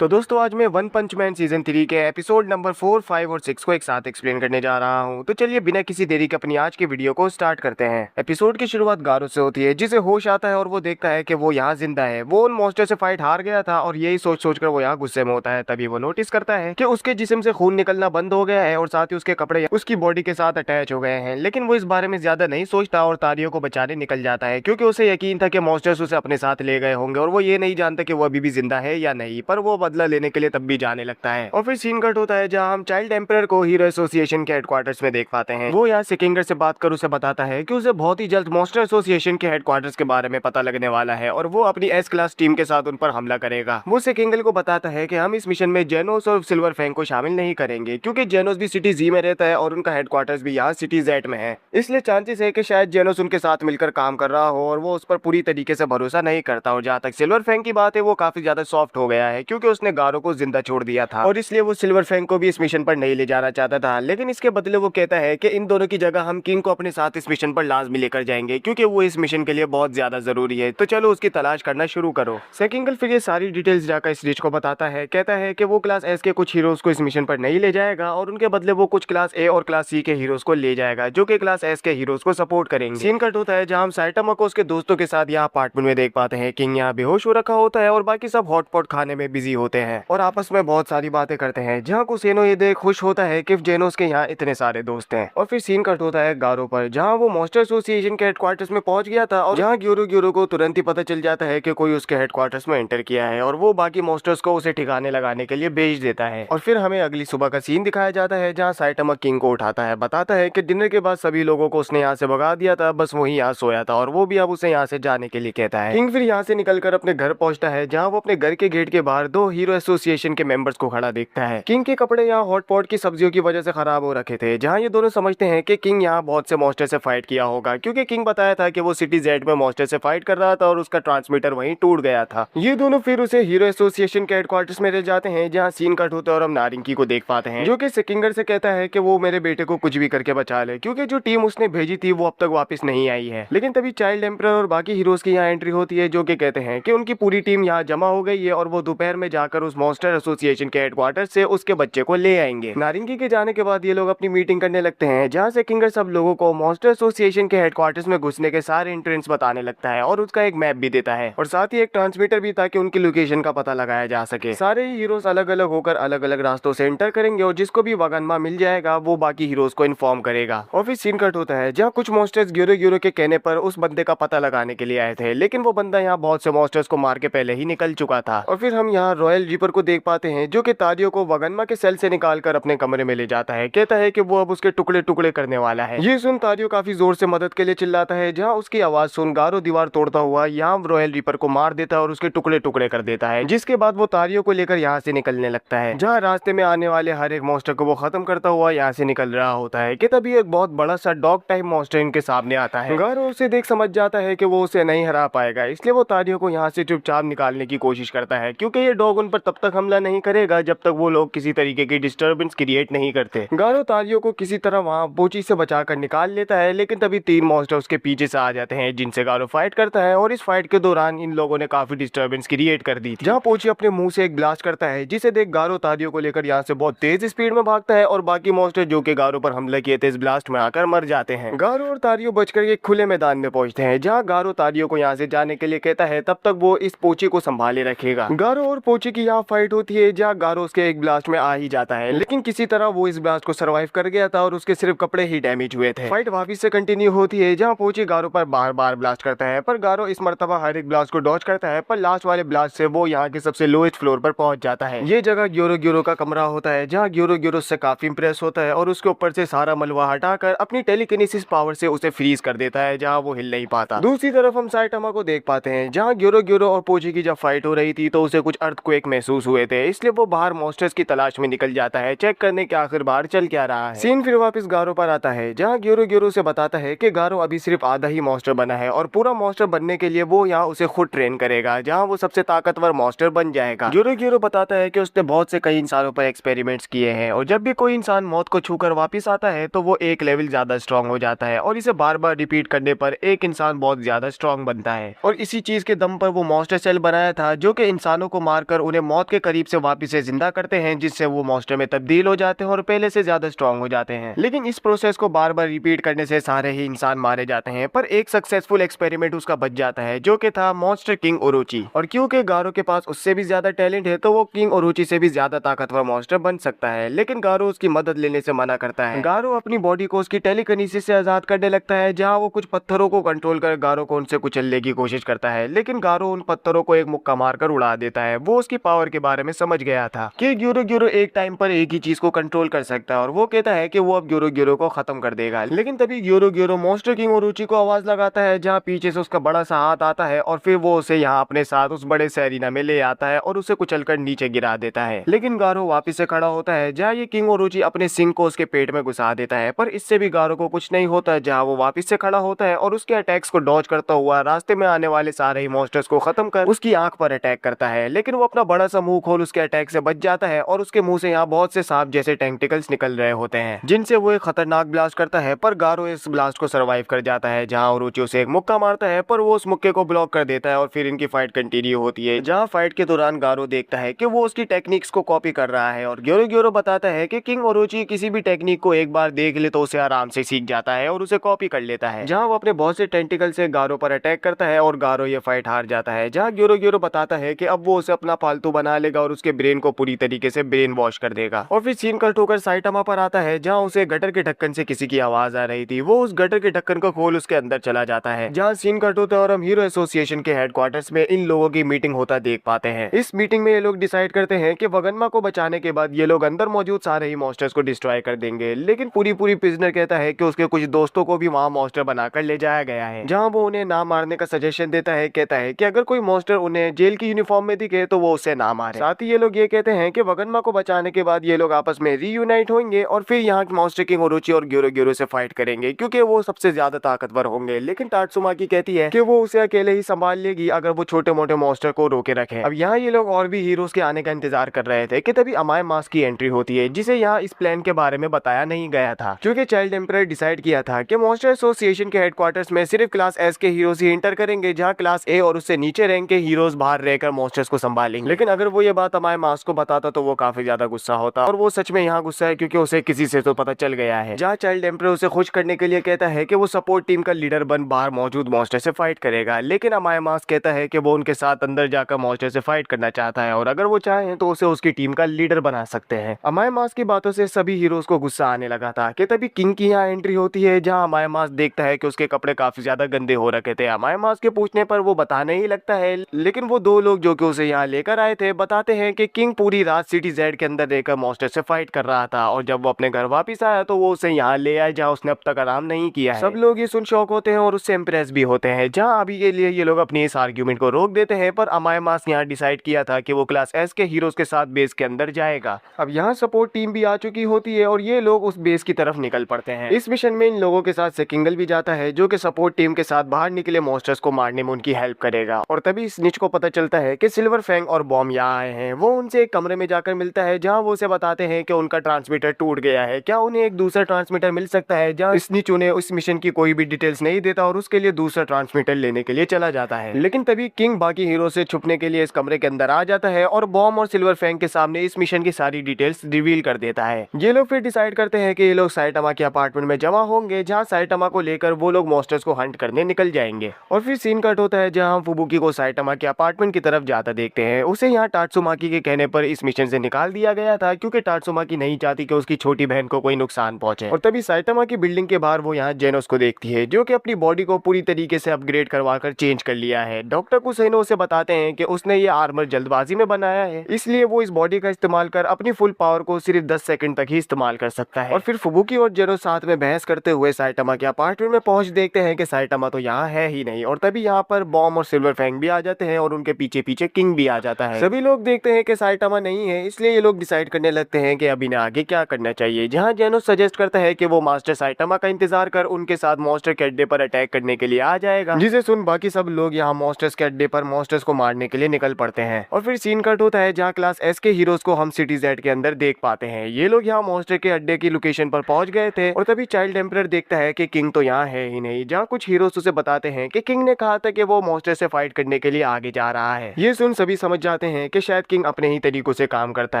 तो दोस्तों आज मैं वन पंच मैन सीजन 3 के एपिसोड नंबर 4, 5 और 6 को एक साथ एक्सप्लेन करने जा रहा हूं। तो चलिए बिना किसी देरी के अपनी आज की वीडियो को स्टार्ट करते हैं। एपिसोड की शुरुआत गारो से होती है, जिसे होश आता है और वो देखता है कि वो यहाँ जिंदा है। वो उन मॉन्स्टर से फाइट हार गया था और यही सोच सोच कर वो यहाँ गुस्से में होता है। तभी वो नोटिस करता है कि उसके जिस्म से खून निकलना बंद हो गया है और साथ ही उसके कपड़े उसकी बॉडी के साथ अटैच हो गए हैं। लेकिन वो इस बारे में ज्यादा नहीं सोचता और तारियों को बचाने निकल जाता है, क्योंकि उसे यकीन था कि मॉन्स्टर्स उसे अपने साथ ले गए होंगे और वो ये नहीं जानता कि वो अभी भी जिंदा है या नहीं। पर वो बदला लेने के लिए तब भी जाने लगता है। और फिर सीन कट होता है जहां हम चाइल्ड एम्परर को हीरो एसोसिएशन के हेडक्वार्टर्स में देख पाते हैं। वो यहाँ सिकिंगर से बात कर उसे बताता है कि उसे बहुत ही जल्द मॉन्स्टर एसोसिएशन के हेडक्वार्टर्स के बारे में पता लगने वाला है और वो अपनी एस क्लास टीम के साथ उन पर हमला करेगा। वो सिकिंगल को बताता है कि हम इस मिशन में जेनोस और सिल्वर फैंग को शामिल नहीं करेंगे, क्योंकि जेनोस भी सिटी जी में रहता है और उनका हेडक्वार्टर्स भी यहाँ सिटी जेड में है। इसलिए चांसेस है कि शायद जेनोस उनके साथ मिलकर काम कर रहा हो और वो उस पर पूरी तरीके से भरोसा नहीं करता। और जहाँ तक सिल्वर फैंग की बात है, वो काफी ज्यादा सॉफ्ट हो गया है, क्योंकि उसने गारो को जिंदा छोड़ दिया था और इसलिए वो सिल्वर फैंग को भी इस मिशन पर नहीं ले जाना चाहता था। लेकिन इसके बदले वो कहता है कि इन दोनों की जगह हम किंग को अपने साथ इस मिशन पर लाजमी लेकर जाएंगे, क्योंकि वो इस मिशन के लिए बहुत ज्यादा जरूरी है। तो चलो उसकी तलाश करना शुरू करो। सेकिंगल फिर ये सारी डिटेल्स जाकर इस रिच को बताता है। कहता है कि वो क्लास एस के कुछ हीरोज को इस मिशन पर नहीं ले जाएगा और उनके बदले वो कुछ क्लास ए और क्लास सी के हीरोज को ले जाएगा, जो कि क्लास एस के हीरोज को सपोर्ट करेंगे। सीन कट होता है जहां हम साइटामा को उसके दोस्तों के साथ यहाँ अपार्टमेंट में देख पाते हैं। किंग यहाँ बेहोश हो रखा होता है और बाकी सब हॉटपॉट खाने में बिजी होते हैं और आपस में बहुत सारी बातें करते हैं। जहाँ कुसेनो ये देख खुश होता है कि जेनोस के यहाँ इतने सारे दोस्त हैं। और फिर सीन कट होता है गारो पर, जहाँ वो मॉन्स्टर एसोसिएशन के हेडक्वार्टर्स में पहुंच गया था और जहाँ ग्योरो को तुरंत ही पता चल जाता है कि कोई उसके हेडक्वार्टर्स में एंटर किया है और वो बाकी मॉन्स्टर्स को उसे ठिकाने लगाने के लिए भेज देता है। और फिर हमें अगली सुबह का सीन दिखाया जाता है, जहाँ साइटामा किंग को उठाता है, बताता है कि डिनर के बाद सभी लोगों को उसने यहाँ से भगा दिया था, बस वही यहाँ सोया था और वो भी अब उसे यहाँ से जाने के लिए कहता है। किंग फिर यहाँ से निकलकर अपने घर पहुंचता है, जहाँ वो अपने घर के गेट के बाहर दो हीरो एसोसिएशन के मेंबर्स को खड़ा देखता है। किंग के कपड़े यहाँ हॉटपॉट की सब्जियों की वजह से खराब हो रखे थे, जहाँ ये दोनों समझते हैं कि किंग यहाँ बहुत से मॉन्स्टर से फाइट किया होगा, क्योंकि किंग बताया था कि वो सिटी जेड में मॉन्स्टर से फाइट कर रहा था और उसका ट्रांसमीटर वहीं टूट गया था। ये दोनों फिर उसे हीरो एसोसिएशन के हेडक्वार्टर्स में ले जाते हैं, जहाँ सीन कट होता है और हम नारिंगी को देख पाते हैं, जो कि सिकिंगर से कहता है कि वो मेरे बेटे को कुछ भी करके बचा ले, क्योंकि जो टीम उसने भेजी थी वो अब तक वापस नहीं आई है। लेकिन तभी चाइल्ड एम्परर और बाकी हीरोज की यहाँ एंट्री होती है, जो कि कहते हैं कि उनकी पूरी टीम यहाँ जमा हो गई है और वो दोपहर में जाकर उस मॉन्स्टर एसोसिएशन के हेडक्वार्टर से उसके बच्चे को ले आएंगे। नारिंगी के जाने के बाद ये लोग अपनी मीटिंग करने लगते हैं, जहाँ से किंगर सब लोगों को मॉन्स्टर एसोसिएशन के हेडक्वार्टर्स में घुसने के सारे एंट्रेंस बताने लगता है और उसका एक मैप भी देता है और साथ ही एक ट्रांसमीटर भी, ताकि उनकी लोकेशन का पता लगाया जा सके। सारे हीरोज अलग अलग होकर अलग अलग रास्तों से एंटर करेंगे और जिसको भी वागनमा मिल जाएगा वो बाकी हीरोज को इन्फॉर्म करेगा। और फिर सीन कट होता है जहाँ कुछ मॉन्स्टर्स ग्योरो के कहने पर उस बंदे का पता लगाने के लिए आए थे, लेकिन वो बंदा यहाँ बहुत से मॉन्स्टर्स को मार के पहले ही निकल चुका था। और फिर हम यहाँ रॉयल रीपर को देख पाते हैं, जो कि तारियों को वागनमा के सेल से निकालकर अपने कमरे में ले जाता है। कहता है कि वो अब उसके टुकड़े टुकड़े करने वाला है। ये सुन तारियों काफी जोर से मदद के लिए चिल्लाता है, जहाँ उसकी आवाज सुन गारो दीवार तोड़ता हुआ यहाँ रॉयल रीपर को मार देता है और उसके टुकड़े टुकड़े कर देता है। जिसके बाद वो तारियों को लेकर यहाँ से निकलने लगता है, जहाँ रास्ते में आने वाले हर एक मॉन्स्टर को वो खत्म करता हुआ यहाँ से निकल रहा होता है कि तभी एक बहुत बड़ा सा डॉग टाइप मॉन्स्टर इनके सामने आता है। गारो उसे देख समझ जाता है कि वो उसे नहीं हरा पाएगा, इसलिए वो तारियों को यहाँ से चुपचाप निकालने की कोशिश करता है, क्योंकि ये डॉग उन पर तब तक हमला नहीं करेगा जब तक वो लोग किसी तरीके की डिस्टर्बेंस क्रिएट नहीं करते। गारो तारियों को किसी तरह वहाँ पोची से बचाकर निकाल लेता है, लेकिन तभी 3 मॉन्स्टर उसके पीछे से आ जाते हैं, जिनसे गारो फाइट करता है और इस फाइट के दौरान इन लोगों ने काफी डिस्टर्बेंस क्रिएट कर दी थी। जहाँ पोची अपने मुंह से एक ब्लास्ट करता है, जिसे देख गारो तारियों को लेकर यहाँ से बहुत तेज स्पीड में भागता है और बाकी मॉन्स्टर जो कि गारो पर हमला किए थे इस ब्लास्ट में आकर मर जाते हैं। गारो और तारियों बचकर एक खुले मैदान में पहुंचते हैं, जहाँ गारो तारियों को यहाँ से जाने के लिए कहता है तब तक वो इस पोची को संभाले रखेगा। गारो और पोची की यहाँ फाइट होती है, जहाँ गारो उसके एक ब्लास्ट में आ ही जाता है, लेकिन किसी तरह वो इस ब्लास्ट को सर्वाइव कर गया था और उसके सिर्फ कपड़े ही डैमेज हुए थे। फाइट वापिस से कंटिन्यू होती है, जहाँ पोची गारो पर बार बार ब्लास्ट करता है, पर गारो इस मर्तबा हर एक ब्लास्ट को डॉज करता है, पर लास्ट वाले ब्लास्ट से वो यहाँ के सबसे लोएस्ट फ्लोर पर पहुंच जाता है। ये जगह ग्योरो का कमरा होता है, जहाँ ग्योरो से काफी इंप्रेस होता है और उसके ऊपर से सारा मलबा हटाकर अपनी टेलीकिनेसिस पावर से उसे फ्रीज कर देता है, जहाँ वो हिल नहीं पाता। दूसरी तरफ हम साइटामा को देख पाते हैं, जहाँ ग्योरो और पोची की जब फाइट हो रही थी तो उसे कुछ अर्थक्वेक महसूस हुए थे, इसलिए वो बाहर मॉन्स्टर्स की तलाश में निकल जाता है, चेक करने के आखिर बार चल क्या रहा है। सीन फिर वापस गारो पर आता है, जहाँ ग्योरो से बताता है कि गारो अभी सिर्फ आधा ही मॉन्स्टर बना है और पूरा मॉन्स्टर बनने के लिए वो यहाँ उसे खुद ट्रेन करेगा, जहाँ वो सबसे ताकतवर मॉन्स्टर बन जाएगा। ग्योरो बताता है कि उसने बहुत से कई इंसानों पर एक्सपेरिमेंट्स किए हैं और जब भी कोई इंसान मौत को छूकर वापस आता है तो वो एक लेवल ज्यादा स्ट्रॉन्ग हो जाता है और इसे बार बार रिपीट करने पर एक इंसान बहुत ज्यादा स्ट्रॉन्ग बनता है। और इसी चीज के दम पर वो मॉन्स्टर सेल बनाया था, जो कि इंसानों को मारकर उन्हें मौत के करीब से वापस से जिंदा करते हैं, जिससे वो मॉन्स्टर में तब्दील हो जाते हैं और पहले से ज्यादा स्ट्रांग हो जाते हैं। लेकिन इस प्रोसेस को बार बार रिपीट करने से सारे ही इंसान मारे जाते हैं, पर एक सक्सेसफुल एक्सपेरिमेंट उसका बच जाता है, जो कि था मॉन्स्टर किंग ओरोची। और क्योंकि गारो के पास उससे भी ज्यादा टैलेंट है, तो वो किंग ओरोची से भी ज्यादा ताकतवर मॉन्स्टर बन सकता है। लेकिन गारो उसकी मदद लेने से मना करता है। गारो अपनी बॉडी को उसकी टेलीकिनेसिस से आजाद करने लगता है, जहां वो कुछ पत्थरों को कंट्रोल कर गारो को उनसे कुचलने की कोशिश करता है। लेकिन गारो उन पत्थरों को एक मुक्का मारकर उड़ा देता है। वो उसकी पावर के बारे में समझ गया था कि ग्योरो ग्योरो एक टाइम पर एक ही चीज को कंट्रोल कर सकता है, और वो कहता है कि वो अब ग्योरो ग्योरो को खत्म कर देगा। लेकिन तभी ग्योरो ग्योरो मॉन्स्टर किंग ओरोची को आवाज लगाता है, जहाँ पीछे से उसका बड़ा सा हाथ आता है और फिर वो उसे यहाँ अपने साथ उस बड़े से एरिना में ले आता है और उसे कुचलकर नीचे गिरा देता है। लेकिन गारो वापिस से खड़ा होता है, जहाँ ये किंग ओरोची अपने सिंग को उसके पेट में घुसा देता है, पर इससे भी गारो को कुछ नहीं होता। जहाँ वो वापिस से खड़ा होता है और उसके अटैक्स को डॉज करता हुआ रास्ते में आने वाले सारे ही मॉन्स्टर्स को खत्म कर उसकी आंख पर अटैक करता है। लेकिन वो अपना बड़ा सा मुंह खोल उसके अटैक से बच जाता है और उसके मुंह से यहाँ बहुत से सांप जैसे टेंटिकल्स निकल रहे होते हैं, जिनसे वो एक खतरनाक ब्लास्ट करता है। पर गारो इस ब्लास्ट को सर्वाइव कर जाता है, जहाँ ओरोची उसे एक मुक्का मारता है, पर वो उस मुक्के को ब्लॉक कर देता है और फिर इनकी फाइट कंटिन्यू होती है। जहाँ फाइट के दौरान गारो देखता है कि वो उसकी टेक्निक्स को कॉपी कर रहा है, और ग्योरो ग्योरो बताता है कि किंग ओरोची किसी भी टेक्निक को एक बार देख ले तो उसे आराम से सीख जाता है और उसे कॉपी कर लेता है। जहाँ वो अपने बहुत से टेंटिकल से गारो पर अटैक करता है और गारो ये फाइट हार जाता है। जहाँ ग्योरो ग्योरो बताता है कि अब वो उसे अपना फालतू बना लेगा और उसके ब्रेन को पूरी तरीके से ब्रेन वॉश कर देगा। और फिर सीन कट होकर साइटामा पर आता है, जहाँ उसे गटर के ढक्कन से किसी की आवाज आ रही थी। वो उस गटर के ढक्कन को खोल उसके अंदर चला जाता है। जहाँ सीन कट होता है और हम हीरो एसोसिएशन के हेडक्वार्टर्स में इन लोगों की मीटिंग होता देख पाते हैं। इस मीटिंग में ये लोग डिसाइड करते हैं कि वगन्मा को बचाने के बाद ये लोग अंदर मौजूद सारे ही मॉन्स्टर्स को डिस्ट्रॉय कर देंगे। लेकिन पूरी प्रिजनर कहता है कि उसके कुछ दोस्तों को भी वहाँ मॉन्स्टर बनाकर ले जाया गया है, जहाँ वो उन्हें ना मारने का सजेशन देता है। कहता है कि अगर कोई मॉन्स्टर उन्हें जेल की यूनिफॉर्म में दिखे तो वो उसे ना मारे। साथ ही ये लोग ये कहते हैं कि वगन्मा को बचाने के बाद ये लोग आपस में रीयूनाइट होंगे और फिर यहाँ के मॉन्स्टर किंग ओरोची और ग्योरो ग्योरो से फाइट करेंगे, क्योंकि वो सबसे ज्यादा ताकतवर होंगे। लेकिन तात्सुमाकी कहती है कि वो उसे अकेले ही संभाल लेगी अगर वो छोटे मोटे मॉन्स्टर को रोके रखे। अब यहाँ ये लोग और भी हीरोज के आने का इंतजार कर रहे थे कि तभी अमाय मास की एंट्री होती है, जिसे यहाँ इस प्लान के बारे में बताया नहीं गया था, क्योंकि चाइल्ड एम्परर डिसाइड किया था कि मॉन्स्टर एसोसिएशन के हेडक्वार्टर्स में सिर्फ क्लास एस के हीरोज ही एंटर करेंगे, जहाँ क्लास ए और उससे नीचे रैंक के हीरोज बाहर रहकर मॉन्स्टर्स को संभालेंगे। लेकिन अगर वो ये बात अमाय मास को बताता तो वो काफी ज्यादा गुस्सा होता, और वो सच में यहाँ गुस्सा है क्योंकि उसे किसी से तो पता चल गया है। जहाँ चाइल्ड एम्परर उसे खुश करने के लिए कहता है कि वो सपोर्ट टीम का लीडर बन बाहर मौजूद मॉन्स्टर से फाइट करेगा। लेकिन अमाय मास कहता है कि वो उनके साथ अंदर जाकर मॉन्स्टर से फाइट करना चाहता है, और अगर वो चाहे तो उसे उसकी टीम का लीडर बना सकते हैं। अमाय मास की बातों से सभी हीरोज को गुस्सा आने लगा था कि तभी किंग की यहाँ एंट्री होती है, जहाँ अमाय मास देखता है कि उसके कपड़े काफी ज्यादा गंदे हो रखे थे। अमाय मास के पूछने पर वो बताने ही लगता है, लेकिन वो दो लोग जो कि उसे यहाँ लेकर आए थे बताते हैं कि किंग पूरी रात सिटी जेड के अंदर रहकर मॉन्स्टर से फाइट कर रहा था, और जब वो अपने घर वापिस आया तो वो उसे यहाँ ले आए जहाँ उसने अब तक आराम नहीं किया है। सब लोग ये सुन शॉक होते हैं और उससे इम्प्रेस भी होते हैं। जहाँ अभी के लिए ये लोग अपनी इस आर्ग्यूमेंट को रोक देते हैं, पर अमाय मास यहाँ डिसाइड किया था कि वो क्लास एस के हीरोज के साथ बेस के अंदर जाएगा। अब यहाँ सपोर्ट टीम भी आ चुकी होती है और ये लोग उस बेस की तरफ निकल पड़ते हैं। इस मिशन में इन लोगों के साथ सेकिंगल भी जाता है, जो कि सपोर्ट टीम के साथ बाहर निकले मॉन्स्टर्स को मारने में उनकी हेल्प करेगा। और तभी स्निच को पता चलता है कि सिल्वर फैंग और बॉम्ब यहाँ आए हैं। वो उनसे एक कमरे में जाकर मिलता है, जहाँ वो उसे बताते हैं कि उनका ट्रांसमीटर टूट गया है, क्या उन्हें एक दूसरा ट्रांसमीटर मिल सकता है। जहाँ स्निच उन्हें उस मिशन की कोई भी डिटेल्स नहीं देता और उसके लिए दूसरा ट्रांसमीटर लेने के लिए चला जाता है। लेकिन तभी किंग बाकी हीरो से छुपने के लिए इस कमरे के अंदर आ जाता है और बॉम्ब और सिल्वर फैंग के सामने इस मिशन की सारी डिटेल्स रिवील कर देता है। ये लोग फिर डिसाइड करते हैं कि ये लोग साइटामा के अपार्टमेंट में जमा होंगे, जहाँ साइटामा को लेकर वो लोग मॉन्स्टर्स को हंट करने निकल जाएंगे। और फिर सीन कट होता है, जहाँ हम फुबुकी को साइटामा के अपार्टमेंट की तरफ जाता देखते हैं। उसे यहाँ तात्सुमाकी के कहने पर इस मिशन से निकाल दिया गया था, क्योंकि तात्सुमाकी नहीं चाहती कि उसकी छोटी बहन को कोई नुकसान पहुंचे। और तभी साइटामा की बिल्डिंग के बाहर वो यहाँ जेनोस को देखती है, जो कि अपनी बॉडी को पूरी तरीके से अपग्रेड करवाकर चेंज कर लिया है। डॉक्टर कुसेनो उसे बताते हैं कि उसने ये आर्मर जल्दबाजी में बनाया है, इसलिए वो इस बॉडी का इस्तेमाल कर अपनी फुल पावर को सिर्फ 10 सेकंड तक ही इस्तेमाल कर सकता है। और फिर फुबुकी और जेनोस साथ में बहस करते हुए साइटामा के अपार्टमेंट में पहुंच देखते हैं कि साइटामा तो यहाँ है ही नहीं। और तभी यहाँ पर बॉम्ब और सिल्वर फैंग भी आ जाते हैं और उनके पीछे पीछे किंग भी आ जाता है। सभी लोग देखते हैं कि साइटामा नहीं है, इसलिए ये लोग डिसाइड करने लगते हैं कि अब इन्हें आगे क्या करना चाहिए। जहाँ जेनोस सजेस्ट करता है कि वो मास्टर साइटामा का इंतजार कर उनके साथ मॉन्स्टर के अड्डे पर अटैक करने के लिए आ जाएगा, जिसे सुन बाकी सब लोग यहाँ मॉन्स्टर्स के अड्डे पर मॉन्स्टर्स को मारने के लिए निकल पड़ते हैं। और फिर सीन कट होता है, जहाँ क्लास एस के हीरोज को हम सिटी जेड के अंदर देख पाते हैं। ये लोग यहाँ मॉन्स्टर के अड्डे की लोकेशन पर पहुंच गए थे। और तभी चाइल्ड एम्परर देखता है कि किंग तो यहाँ है ही नहीं, जहाँ कुछ हीरोज उसे बताते हैं कि किंग ने कहा था कि वो मॉन्स्टर से फाइट करने के लिए आगे जा रहा है। ये सुन सभी समझ जाते हैं कि शायद किंग अपने ही तरीकों से काम करता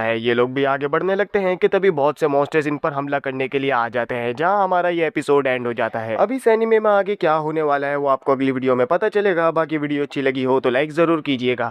है। ये लोग भी आगे बढ़ने लगते हैं कि तभी बहुत से मॉन्स्टर्स इन पर हमला करने के लिए आ जाते हैं, जहां हमारा ये एपिसोड एंड हो जाता है। अभी इस एनीमे में आगे क्या होने वाला है वो आपको अगली वीडियो में पता चलेगा। बाकी वीडियो अच्छी लगी हो तो लाइक जरूर कीजिएगा।